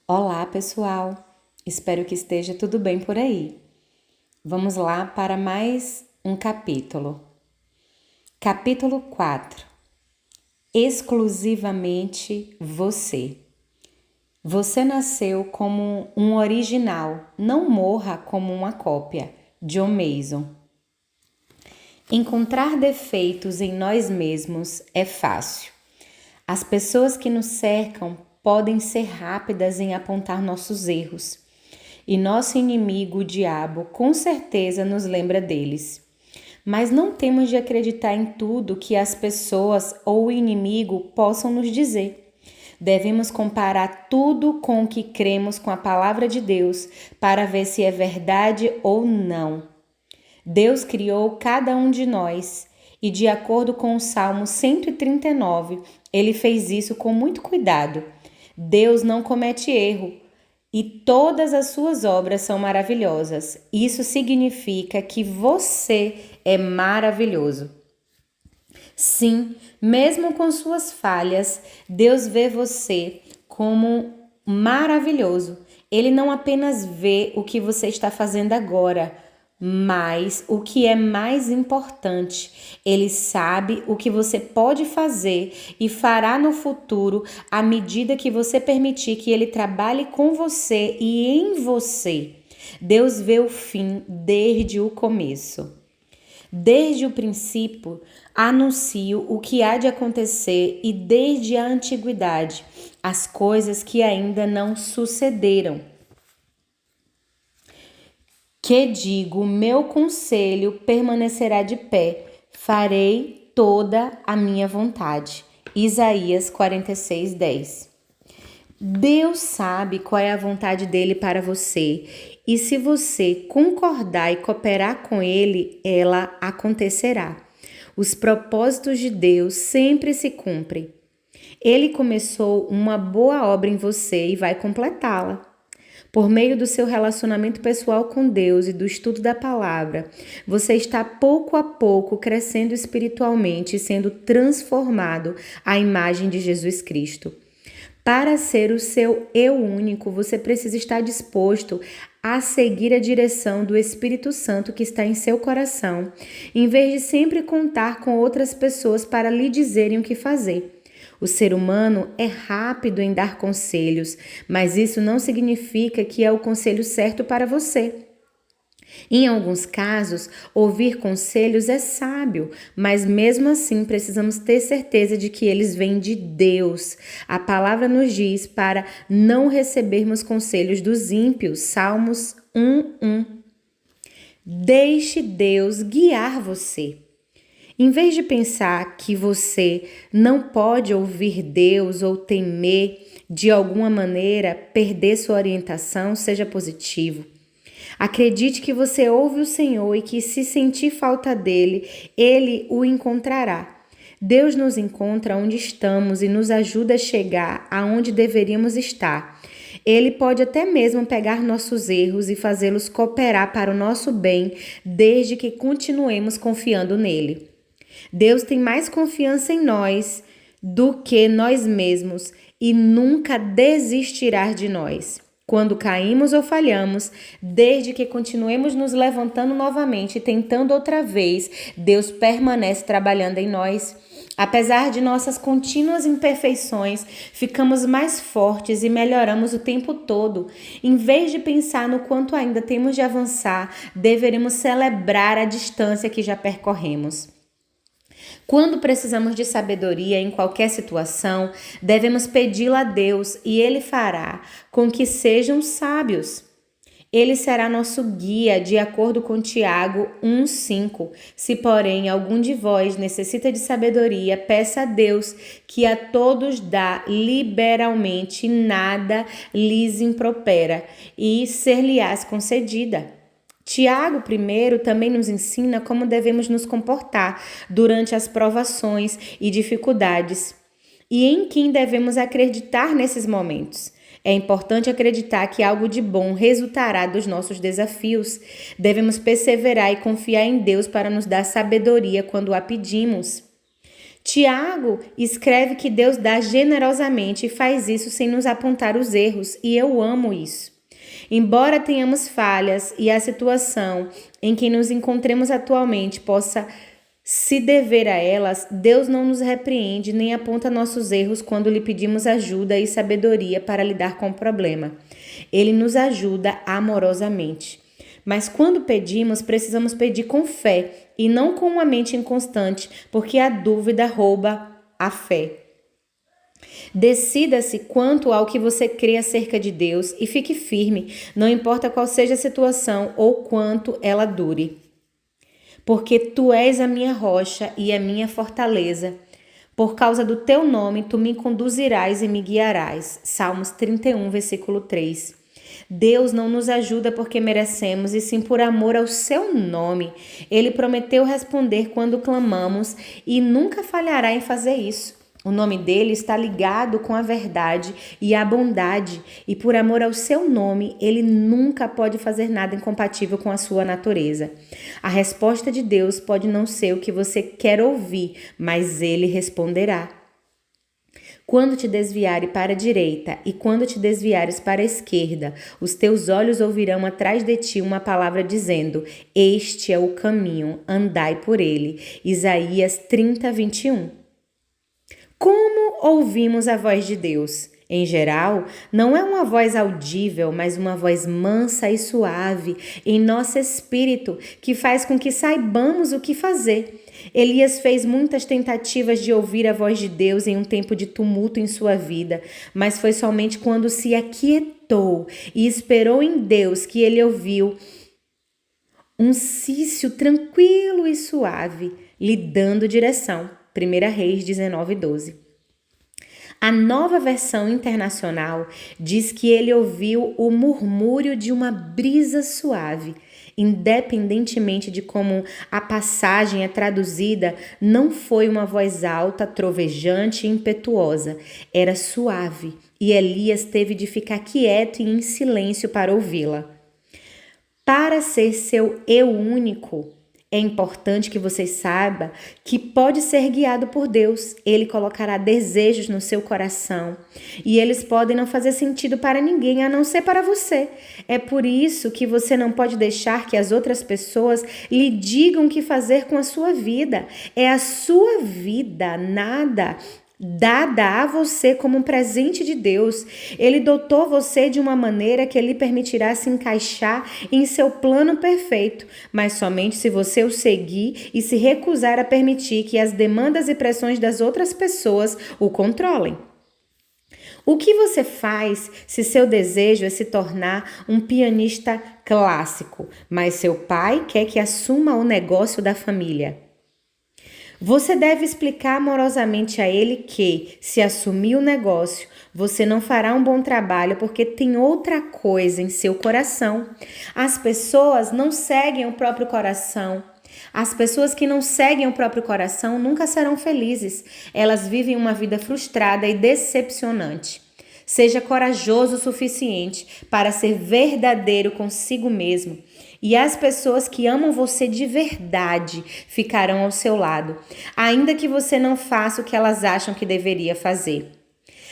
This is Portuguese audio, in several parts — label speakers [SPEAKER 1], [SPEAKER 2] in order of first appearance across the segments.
[SPEAKER 1] Olá, pessoal! Espero que esteja tudo bem por aí. Vamos lá para mais um capítulo. Capítulo 4. Exclusivamente você. Você nasceu como um original, não morra como uma cópia. John Mason. Encontrar defeitos em nós mesmos é fácil. As pessoas que nos cercam podem ser rápidas em apontar nossos erros. E nosso inimigo, o diabo, com certeza nos lembra deles. Mas não temos de acreditar em tudo que as pessoas ou o inimigo possam nos dizer. Devemos comparar tudo com o que cremos com a palavra de Deus para ver se é verdade ou não. Deus criou cada um de nós e, de acordo com o Salmo 139, ele fez isso com muito cuidado. Deus não comete erro e todas as suas obras são maravilhosas. Isso significa que você é maravilhoso. Sim, mesmo com suas falhas, Deus vê você como maravilhoso. Ele não apenas vê o que você está fazendo agora, mas o que é mais importante, ele sabe o que você pode fazer e fará no futuro à medida que você permitir que ele trabalhe com você e em você. Deus vê o fim desde o começo. Desde o princípio, anuncio o que há de acontecer e desde a antiguidade, as coisas que ainda não sucederam. Que digo, meu conselho permanecerá de pé, farei toda a minha vontade. Isaías 46:10. Deus sabe qual é a vontade dele para você, e se você concordar e cooperar com ele, ela acontecerá. Os propósitos de Deus sempre se cumprem. Ele começou uma boa obra em você e vai completá-la. Por meio do seu relacionamento pessoal com Deus e do estudo da palavra, você está pouco a pouco crescendo espiritualmente e sendo transformado à imagem de Jesus Cristo. Para ser o seu eu único, você precisa estar disposto a seguir a direção do Espírito Santo que está em seu coração, em vez de sempre contar com outras pessoas para lhe dizerem o que fazer. O ser humano é rápido em dar conselhos, mas isso não significa que é o conselho certo para você. Em alguns casos, ouvir conselhos é sábio, mas mesmo assim precisamos ter certeza de que eles vêm de Deus. A palavra nos diz para não recebermos conselhos dos ímpios. Salmos 1:1. Deixe Deus guiar você. Em vez de pensar que você não pode ouvir Deus ou temer de alguma maneira perder sua orientação, seja positivo. Acredite que você ouve o Senhor e que, se sentir falta dele, ele o encontrará. Deus nos encontra onde estamos e nos ajuda a chegar aonde deveríamos estar. Ele pode até mesmo pegar nossos erros e fazê-los cooperar para o nosso bem, desde que continuemos confiando nele. Deus tem mais confiança em nós do que nós mesmos e nunca desistirá de nós. Quando caímos ou falhamos, desde que continuemos nos levantando novamente e tentando outra vez, Deus permanece trabalhando em nós. Apesar de nossas contínuas imperfeições, ficamos mais fortes e melhoramos o tempo todo. Em vez de pensar no quanto ainda temos de avançar, deveremos celebrar a distância que já percorremos. Quando precisamos de sabedoria em qualquer situação, devemos pedi-la a Deus e Ele fará com que sejam sábios. Ele será nosso guia, de acordo com Tiago 1:5. Se, porém, algum de vós necessita de sabedoria, peça a Deus, que a todos dá liberalmente, nada lhes impropera, e ser-lhe-ás concedida. Tiago, primeiro, também nos ensina como devemos nos comportar durante as provações e dificuldades e em quem devemos acreditar nesses momentos. É importante acreditar que algo de bom resultará dos nossos desafios. Devemos perseverar e confiar em Deus para nos dar sabedoria quando a pedimos. Tiago escreve que Deus dá generosamente e faz isso sem nos apontar os erros, e eu amo isso. Embora tenhamos falhas e a situação em que nos encontremos atualmente possa se dever a elas, Deus não nos repreende nem aponta nossos erros quando lhe pedimos ajuda e sabedoria para lidar com o problema. Ele nos ajuda amorosamente. Mas quando pedimos, precisamos pedir com fé e não com uma mente inconstante, porque a dúvida rouba a fé. Decida-se quanto ao que você crê acerca de Deus e fique firme, não importa qual seja a situação ou quanto ela dure. Porque tu és a minha rocha e a minha fortaleza. Por causa do teu nome, tu me conduzirás e me guiarás. Salmos 31, versículo 3. Deus não nos ajuda porque merecemos, e sim por amor ao seu nome. Ele prometeu responder quando clamamos e nunca falhará em fazer isso. O nome dele está ligado com a verdade e a bondade, e por amor ao seu nome, ele nunca pode fazer nada incompatível com a sua natureza. A resposta de Deus pode não ser o que você quer ouvir, mas ele responderá. Quando te desviares para a direita e quando te desviares para a esquerda, os teus olhos ouvirão atrás de ti uma palavra dizendo: este é o caminho, andai por ele. Isaías 30, 21. Como ouvimos a voz de Deus? Em geral, não é uma voz audível, mas uma voz mansa e suave em nosso espírito, que faz com que saibamos o que fazer. Elias fez muitas tentativas de ouvir a voz de Deus em um tempo de tumulto em sua vida, mas foi somente quando se aquietou e esperou em Deus que ele ouviu um cício tranquilo e suave, lhe dando direção. 1 Reis 19, 12. A Nova Versão Internacional diz que ele ouviu o murmúrio de uma brisa suave. Independentemente de como a passagem é traduzida, não foi uma voz alta, trovejante e impetuosa. Era suave, e Elias teve de ficar quieto e em silêncio para ouvi-la. Para ser seu eu único, é importante que você saiba que pode ser guiado por Deus. Ele colocará desejos no seu coração e eles podem não fazer sentido para ninguém a não ser para você. É por isso que você não pode deixar que as outras pessoas lhe digam o que fazer com a sua vida. É a sua vida, nada dada a você como um presente de Deus. Ele dotou você de uma maneira que lhe permitirá se encaixar em seu plano perfeito, mas somente se você o seguir e se recusar a permitir que as demandas e pressões das outras pessoas o controlem. O que você faz se seu desejo é se tornar um pianista clássico, mas seu pai quer que assuma o negócio da família? Você deve explicar amorosamente a ele que, se assumir o negócio, você não fará um bom trabalho porque tem outra coisa em seu coração. As pessoas não seguem o próprio coração. As pessoas que não seguem o próprio coração nunca serão felizes. Elas vivem uma vida frustrada e decepcionante. Seja corajoso o suficiente para ser verdadeiro consigo mesmo. E as pessoas que amam você de verdade ficarão ao seu lado, ainda que você não faça o que elas acham que deveria fazer.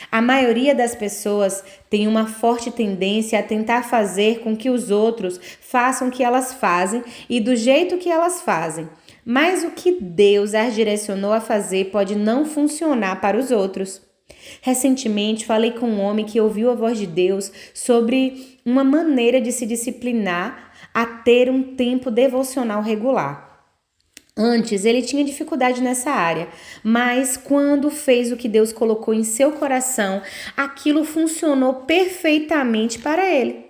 [SPEAKER 1] A maioria das pessoas tem uma forte tendência a tentar fazer com que os outros façam o que elas fazem e do jeito que elas fazem. Mas o que Deus as direcionou a fazer pode não funcionar para os outros. Recentemente falei com um homem que ouviu a voz de Deus sobre uma maneira de se disciplinar a ter um tempo devocional regular. Antes, ele tinha dificuldade nessa área, mas quando fez o que Deus colocou em seu coração, aquilo funcionou perfeitamente para ele.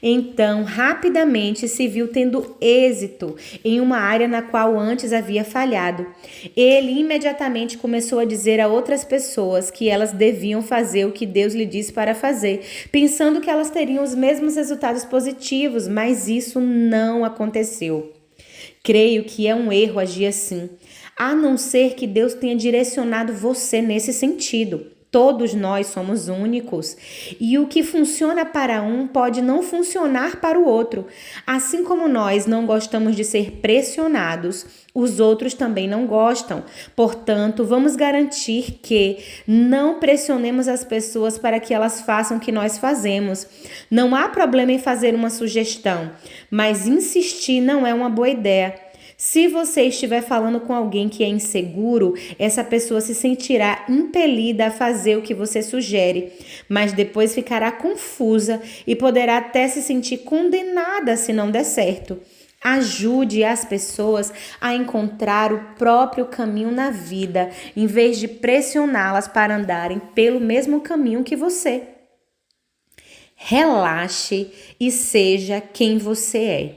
[SPEAKER 1] Então, rapidamente se viu tendo êxito em uma área na qual antes havia falhado. Ele imediatamente começou a dizer a outras pessoas que elas deviam fazer o que Deus lhe disse para fazer, pensando que elas teriam os mesmos resultados positivos, mas isso não aconteceu. Creio que é um erro agir assim, a não ser que Deus tenha direcionado você nesse sentido. Todos nós somos únicos e o que funciona para um pode não funcionar para o outro. Assim como nós não gostamos de ser pressionados, os outros também não gostam. Portanto, vamos garantir que não pressionemos as pessoas para que elas façam o que nós fazemos. Não há problema em fazer uma sugestão, mas insistir não é uma boa ideia. Se você estiver falando com alguém que é inseguro, essa pessoa se sentirá impelida a fazer o que você sugere, mas depois ficará confusa e poderá até se sentir condenada se não der certo. Ajude as pessoas a encontrar o próprio caminho na vida, em vez de pressioná-las para andarem pelo mesmo caminho que você. Relaxe e seja quem você é.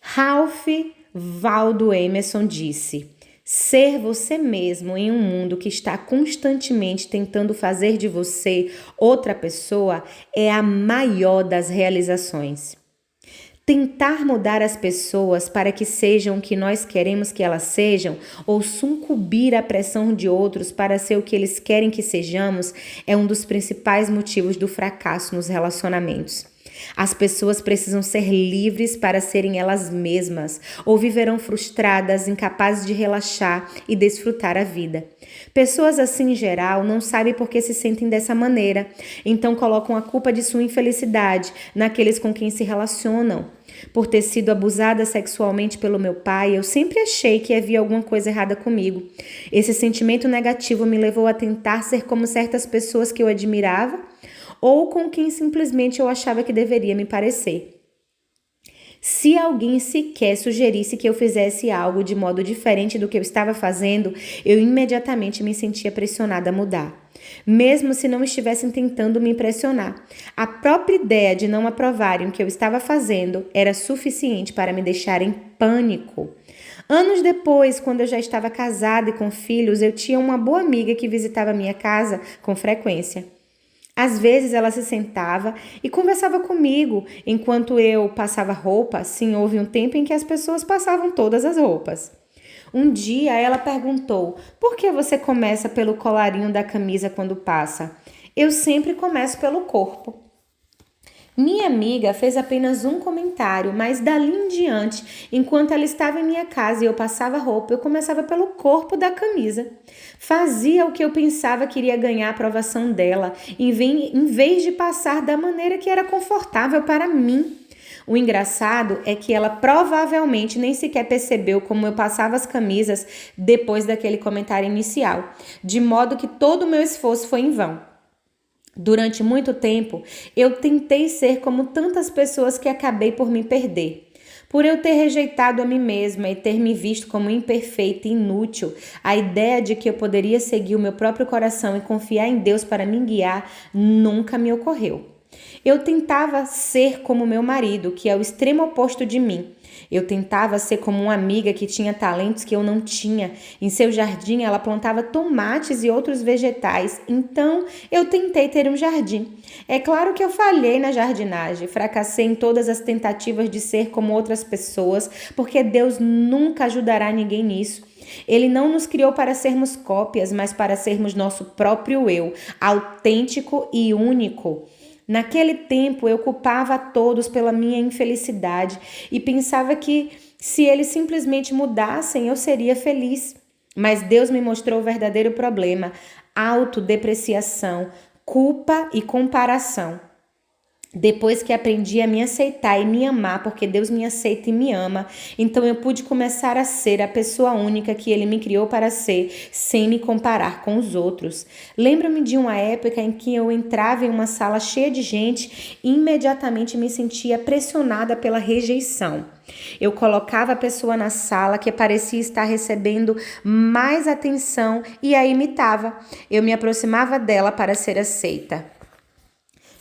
[SPEAKER 1] Ralph Waldo Emerson disse: ser você mesmo em um mundo que está constantemente tentando fazer de você outra pessoa é a maior das realizações. Tentar mudar as pessoas para que sejam o que nós queremos que elas sejam ou sucumbir à pressão de outros para ser o que eles querem que sejamos é um dos principais motivos do fracasso nos relacionamentos. As pessoas precisam ser livres para serem elas mesmas, ou viverão frustradas, incapazes de relaxar e desfrutar a vida. Pessoas assim, em geral, não sabem por que se sentem dessa maneira, então colocam a culpa de sua infelicidade naqueles com quem se relacionam. Por ter sido abusada sexualmente pelo meu pai, eu sempre achei que havia alguma coisa errada comigo. Esse sentimento negativo me levou a tentar ser como certas pessoas que eu admirava, ou com quem simplesmente eu achava que deveria me parecer. Se alguém sequer sugerisse que eu fizesse algo de modo diferente do que eu estava fazendo, eu imediatamente me sentia pressionada a mudar, mesmo se não estivessem tentando me impressionar. A própria ideia de não aprovarem o que eu estava fazendo era suficiente para me deixar em pânico. Anos depois, quando eu já estava casada e com filhos, eu tinha uma boa amiga que visitava minha casa com frequência. Às vezes ela se sentava e conversava comigo enquanto eu passava roupa. Sim, houve um tempo em que as pessoas passavam todas as roupas. Um dia ela perguntou: por que você começa pelo colarinho da camisa quando passa? Eu sempre começo pelo corpo. Minha amiga fez apenas um comentário, mas dali em diante, enquanto ela estava em minha casa e eu passava roupa, eu começava pelo corpo da camisa. Fazia o que eu pensava que iria ganhar a aprovação dela, em vez de passar da maneira que era confortável para mim. O engraçado é que ela provavelmente nem sequer percebeu como eu passava as camisas depois daquele comentário inicial, de modo que todo o meu esforço foi em vão. Durante muito tempo, eu tentei ser como tantas pessoas que acabei por me perder. Por eu ter rejeitado a mim mesma e ter me visto como imperfeita e inútil, a ideia de que eu poderia seguir o meu próprio coração e confiar em Deus para me guiar nunca me ocorreu. Eu tentava ser como meu marido, que é o extremo oposto de mim. Eu tentava ser como uma amiga que tinha talentos que eu não tinha. Em seu jardim, ela plantava tomates e outros vegetais. Então, eu tentei ter um jardim. É claro que eu falhei na jardinagem. Fracassei em todas as tentativas de ser como outras pessoas, porque Deus nunca ajudará ninguém nisso. Ele não nos criou para sermos cópias, mas para sermos nosso próprio eu, autêntico e único. Naquele tempo, eu culpava a todos pela minha infelicidade e pensava que se eles simplesmente mudassem, eu seria feliz. Mas Deus me mostrou o verdadeiro problema: autodepreciação, culpa e comparação. Depois que aprendi a me aceitar e me amar, porque Deus me aceita e me ama, então eu pude começar a ser a pessoa única que Ele me criou para ser, sem me comparar com os outros. Lembro-me de uma época em que eu entrava em uma sala cheia de gente e imediatamente me sentia pressionada pela rejeição. Eu colocava a pessoa na sala que parecia estar recebendo mais atenção e a imitava. Eu me aproximava dela para ser aceita.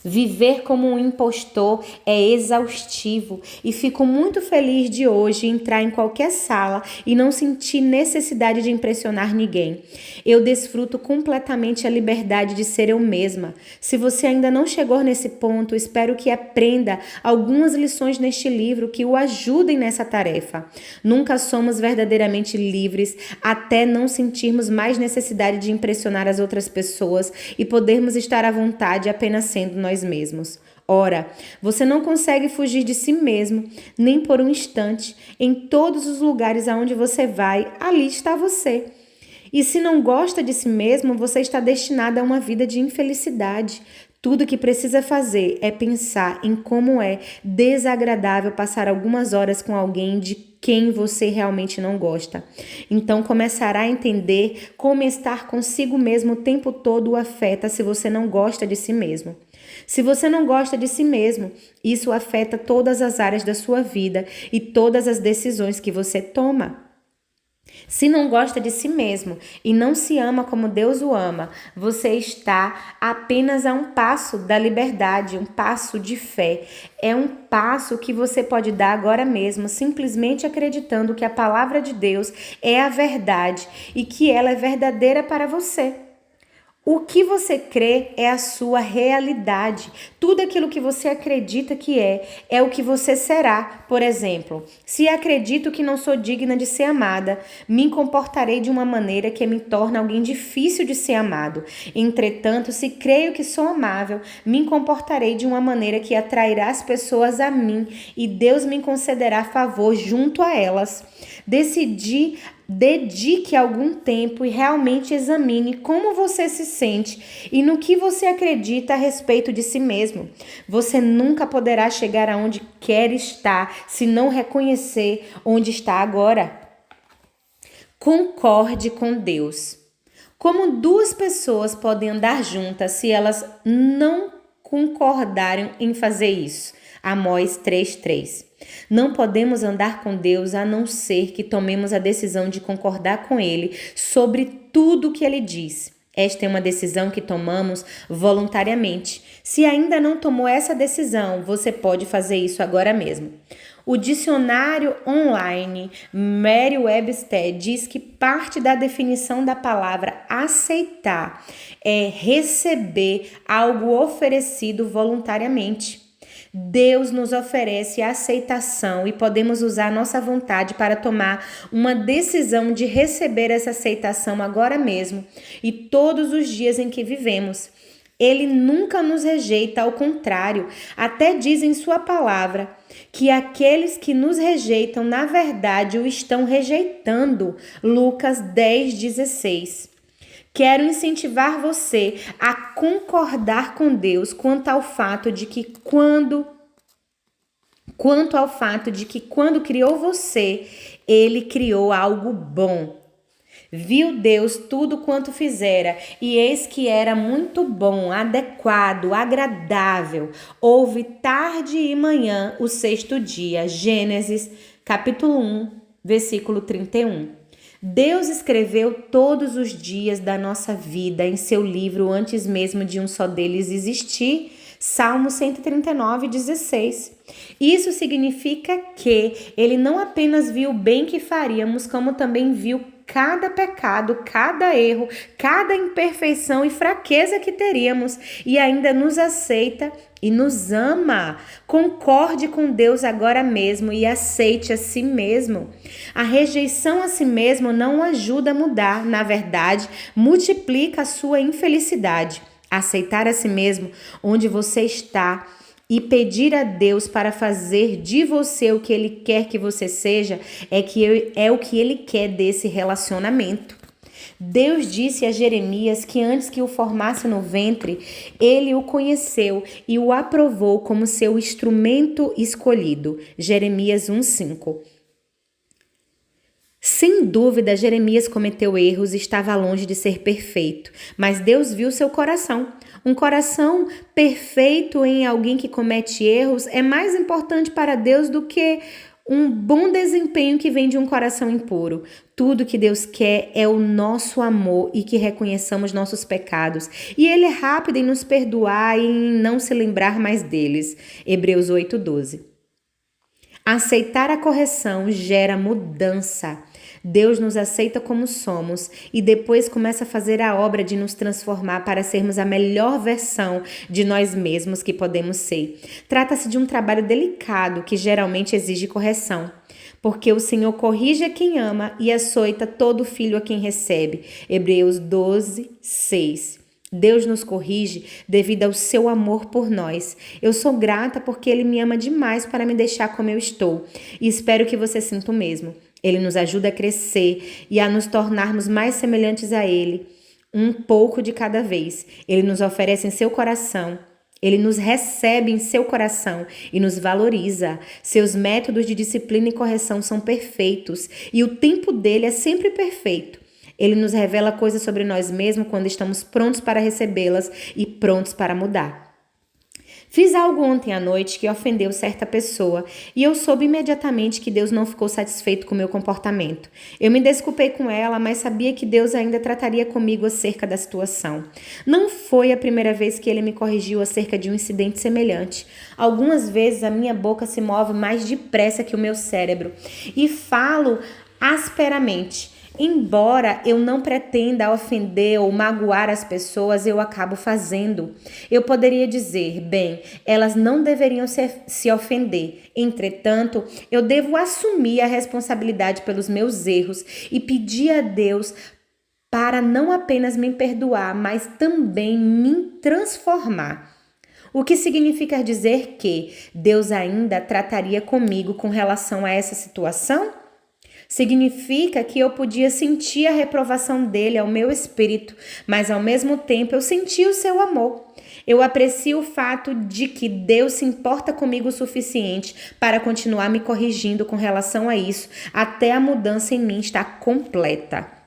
[SPEAKER 1] Viver como um impostor é exaustivo e fico muito feliz de hoje entrar em qualquer sala e não sentir necessidade de impressionar ninguém. Eu desfruto completamente a liberdade de ser eu mesma. Se você ainda não chegou nesse ponto, espero que aprenda algumas lições neste livro que o ajudem nessa tarefa. Nunca somos verdadeiramente livres até não sentirmos mais necessidade de impressionar as outras pessoas e podermos estar à vontade apenas sendo nós mesmos. Ora, você não consegue fugir de si mesmo, nem por um instante. Em todos os lugares aonde você vai, ali está você. E se não gosta de si mesmo, você está destinado a uma vida de infelicidade. Tudo que precisa fazer é pensar em como é desagradável passar algumas horas com alguém de quem você realmente não gosta. Então começará a entender como estar consigo mesmo o tempo todo o afeta se você não gosta de si mesmo. Se você não gosta de si mesmo, isso afeta todas as áreas da sua vida e todas as decisões que você toma. Se não gosta de si mesmo e não se ama como Deus o ama, você está apenas a um passo da liberdade, um passo de fé. É um passo que você pode dar agora mesmo, simplesmente acreditando que a palavra de Deus é a verdade e que ela é verdadeira para você. O que você crê é a sua realidade. Tudo aquilo que você acredita que é o que você será. Por exemplo, se acredito que não sou digna de ser amada, me comportarei de uma maneira que me torna alguém difícil de ser amado. Entretanto, se creio que sou amável, me comportarei de uma maneira que atrairá as pessoas a mim e Deus me concederá favor junto a elas. Dedique algum tempo e realmente examine como você se sente e no que você acredita a respeito de si mesmo. Você nunca poderá chegar aonde quer estar se não reconhecer onde está agora. Concorde com Deus. Como duas pessoas podem andar juntas se elas não concordarem em fazer isso? Amós 3:3. Não podemos andar com Deus a não ser que tomemos a decisão de concordar com Ele sobre tudo o que Ele diz. Esta é uma decisão que tomamos voluntariamente. Se ainda não tomou essa decisão, você pode fazer isso agora mesmo. O dicionário online Merriam-Webster diz que parte da definição da palavra aceitar é receber algo oferecido voluntariamente. Deus nos oferece a aceitação e podemos usar nossa vontade para tomar uma decisão de receber essa aceitação agora mesmo e todos os dias em que vivemos. Ele nunca nos rejeita, ao contrário, até diz em sua palavra que aqueles que nos rejeitam, na verdade, o estão rejeitando. Lucas 10:16. Quero incentivar você a concordar com Deus quanto ao fato de que quando criou você, Ele criou algo bom. Viu Deus tudo quanto fizera, e eis que era muito bom, adequado, agradável. Houve tarde e manhã o sexto dia. Gênesis, capítulo 1, versículo 31. Deus escreveu todos os dias da nossa vida em seu livro antes mesmo de um só deles existir. Salmo 139:16. Isso significa que ele não apenas viu o bem que faríamos, como também viu cada pecado, cada erro, cada imperfeição e fraqueza que teríamos e ainda nos aceita e nos ama. Concorde com Deus agora mesmo e aceite a si mesmo. A rejeição a si mesmo não o ajuda a mudar, na verdade, multiplica a sua infelicidade. Aceitar a si mesmo onde você está e pedir a Deus para fazer de você o que Ele quer que você seja é o que Ele quer desse relacionamento. Deus disse a Jeremias que antes que o formasse no ventre, Ele o conheceu e o aprovou como seu instrumento escolhido. Jeremias 1:5. Sem dúvida, Jeremias cometeu erros e estava longe de ser perfeito, mas Deus viu seu coração. Um coração perfeito em alguém que comete erros é mais importante para Deus do que um bom desempenho que vem de um coração impuro. Tudo que Deus quer é o nosso amor e que reconheçamos nossos pecados. E Ele é rápido em nos perdoar e em não se lembrar mais deles. Hebreus 8:12. Aceitar a correção gera mudança. Deus nos aceita como somos e depois começa a fazer a obra de nos transformar para sermos a melhor versão de nós mesmos que podemos ser. Trata-se de um trabalho delicado que geralmente exige correção, porque o Senhor corrige a quem ama e açoita todo filho a quem recebe. Hebreus 12:6. Deus nos corrige devido ao seu amor por nós. Eu sou grata porque Ele me ama demais para me deixar como eu estou. E espero que você sinta o mesmo. Ele nos ajuda a crescer e a nos tornarmos mais semelhantes a Ele, um pouco de cada vez. Ele nos oferece em seu coração. Ele nos recebe em seu coração e nos valoriza. Seus métodos de disciplina e correção são perfeitos e o tempo dele é sempre perfeito. Ele nos revela coisas sobre nós mesmos quando estamos prontos para recebê-las e prontos para mudar. Fiz algo ontem à noite que ofendeu certa pessoa e eu soube imediatamente que Deus não ficou satisfeito com o meu comportamento. Eu me desculpei com ela, mas sabia que Deus ainda trataria comigo acerca da situação. Não foi a primeira vez que Ele me corrigiu acerca de um incidente semelhante. Algumas vezes a minha boca se move mais depressa que o meu cérebro e falo asperamente. Embora eu não pretenda ofender ou magoar as pessoas, eu acabo fazendo. Eu poderia dizer, bem, elas não deveriam se ofender. Entretanto, eu devo assumir a responsabilidade pelos meus erros e pedir a Deus para não apenas me perdoar, mas também me transformar. O que significa dizer que Deus ainda trataria comigo com relação a essa situação? Significa que eu podia sentir a reprovação dele ao meu espírito, mas ao mesmo tempo eu senti o seu amor. Eu aprecio o fato de que Deus se importa comigo o suficiente para continuar me corrigindo com relação a isso, até a mudança em mim estar completa.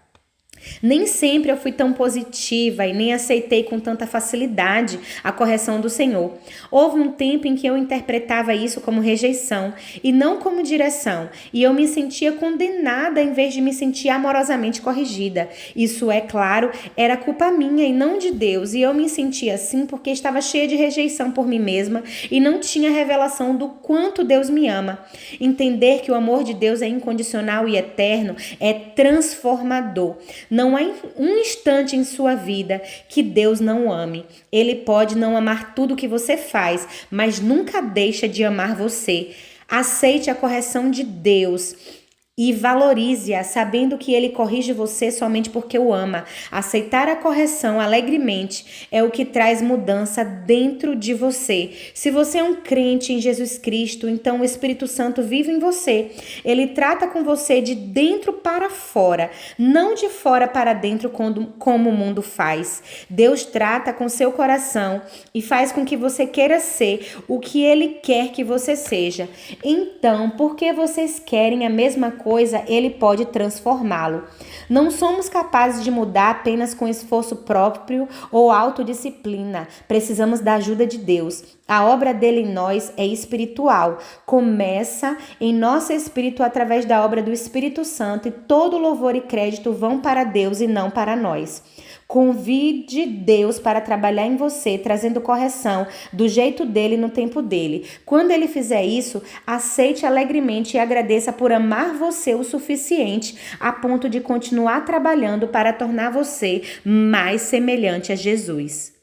[SPEAKER 1] Nem sempre eu fui tão positiva e nem aceitei com tanta facilidade a correção do Senhor. Houve um tempo em que eu interpretava isso como rejeição e não como direção, e eu me sentia condenada em vez de me sentir amorosamente corrigida. Isso, é claro, era culpa minha e não de Deus, e eu me sentia assim porque estava cheia de rejeição por mim mesma e não tinha revelação do quanto Deus me ama. Entender que o amor de Deus é incondicional e eterno é transformador. Não há um instante em sua vida que Deus não ame. Ele pode não amar tudo que você faz, mas nunca deixa de amar você. Aceite a correção de Deus e valorize-a, sabendo que Ele corrige você somente porque o ama. Aceitar a correção alegremente é o que traz mudança dentro de você. Se você é um crente em Jesus Cristo, então o Espírito Santo vive em você. Ele trata com você de dentro para fora, não de fora para dentro como o mundo faz. Deus trata com seu coração e faz com que você queira ser o que Ele quer que você seja. Então, por que vocês querem a mesma coisa, Ele pode transformá-lo. Não somos capazes de mudar apenas com esforço próprio ou autodisciplina. Precisamos da ajuda de Deus. A obra dele em nós é espiritual. Começa em nosso espírito através da obra do Espírito Santo e todo louvor e crédito vão para Deus e não para nós. Convide Deus para trabalhar em você, trazendo correção do jeito dele no tempo dele. Quando ele fizer isso, aceite alegremente e agradeça por amar você o suficiente a ponto de continuar trabalhando para tornar você mais semelhante a Jesus.